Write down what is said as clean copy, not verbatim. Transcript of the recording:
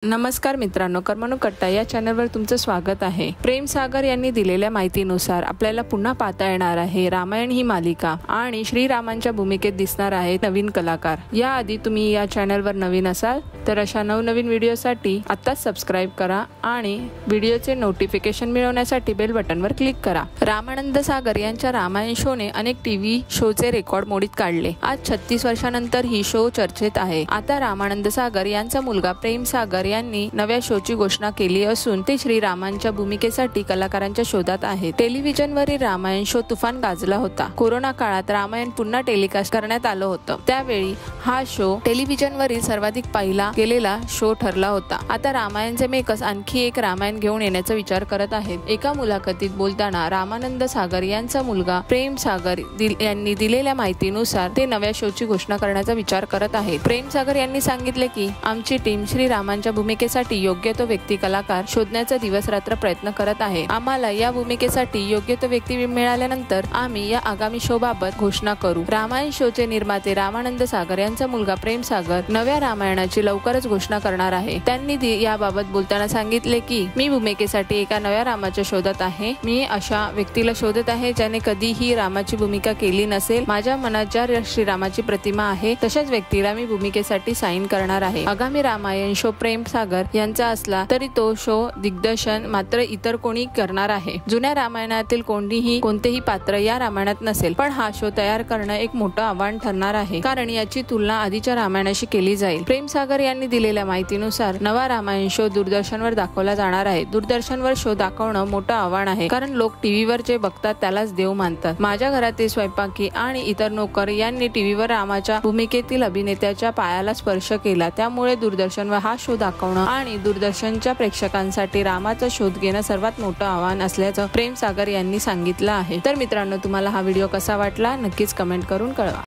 नमस्कार मित्रांनो, कर्मणूक कट्टा या चॅनलवर तुमचं स्वागत आहे। प्रेम सागर यांनी दिलेल्या माहितीनुसार आपल्याला पुन्हा पाहता येणार आहे रामायण ही मालिका आणि श्रीरामांच्या भूमिकेत दिसणार आहे नवीन कलाकार। याआधी तुम्ही या चॅनलवर नवीन असाल तर अशा नवनवीन व्हिडिओसाठी आत्ताच सबस्क्राइब करा आणि व्हिडिओचे नोटिफिकेशन मिळवण्यासाठी बेल बटनवर क्लिक करा। रामानंद सागर यांच्या रामायण शोने अनेक टीव्ही शोचे रेकॉर्ड मोडीत काढले। आज 36 वर्षांनंतर ही शो चर्चेत आहे। आता रामानंद सागर यांचा मुलगा प्रेम सागर यांनी नव्या शोची घोषणा केली असून ते श्रीरामांच्या भूमिकेसाठी कलाकारांच्या शोधात आहेत। टेलिव्हिजनवरील रामायण शो तुफान गाजला होता। कोरोना काळात रामायण पुन्हा टेलिकास्ट करण्यात आलं होतं, त्यावेळी हा शो टेलिव्हिजनवरील सर्वाधिक पाहिला गेलेला शो ठरला होता। आता रामायणचे मेकर्स आणखी एक रामायण घेऊन येण्याचा विचार करत आहेत। एका मुलाखतीत बोलताना रामानंद सागर यांचा मुलगा प्रेम सागर यांनी दिलेल्या माहितीनुसार ते नव्या शोची घोषणा करण्याचा विचार करत आहेत। प्रेम सागर यांनी सांगितले की आमची टीम श्रीरामांच्या भूमिकेसाठी योग्य तो व्यक्ती कलाकार शोधण्याचा दिवस रात्र प्रयत्न करत आहे। आम्हाला या भूमिकेसाठी योग्य तो व्यक्ती मिळाल्यानंतर आम्ही या आगामी शो बाबत घोषणा करू। रामायण शोचे निर्माते रामानंद सागर यांचा मुलगा प्रेम सागर नव्या रामायणाची लवकरच घोषणा करणार आहे। त्यांनी याबाबत बोलताना सांगितले की मी भूमिकेसाठी एका नव्या रामाच्या शोधात आहे। मी अशा व्यक्तीला शोधत आहे ज्याने कधीही रामाची भूमिका केली नसेल। माझ्या मनात ज्या श्रीरामाची प्रतिमा आहे तशाच व्यक्तीला मी भूमिकेसाठी साईन करणार आहे। आगामी रामायण शो प्रेम सागर यांचा असला तरी तो शो दिग्दर्शन मात्र इतर कोणी करणार आहे। जुन्या रामायणातील कोणतेही पात्र या रामायणात नसेल, पण हा शो तयार करणं एक मोठं आव्हान ठरणार आहे, कारण याची तुलना आधीच्या रामायणाशी केली जाईल। प्रेम सागर यांनी दिलेल्या माहितीनुसार नवा रामायण शो दूरदर्शनवर दाखवला जाणार आहे। दूरदर्शनवर शो दाखवणं मोठं आव्हान आहे, कारण लोक टीव्हीवर जे बघतात त्यालाच देव मानतात। माझ्या घरातील स्वयंपाकी आणि इतर नोकर यांनी टीव्हीवर रामाच्या भूमिकेतील अभिनेत्याच्या पायाला स्पर्श केला, त्यामुळे दूरदर्शनवर हा शो दाखवणं आणि दूरदर्शनच्या प्रेक्षकांसाठी रामाचा शोध घेणं सर्वात मोठं आव्हान असल्याचं प्रेम सागर यांनी सांगितलं आहे। तर मित्रांनो, तुम्हाला हा व्हिडिओ कसा वाटला नक्कीच कमेंट करून कळवा।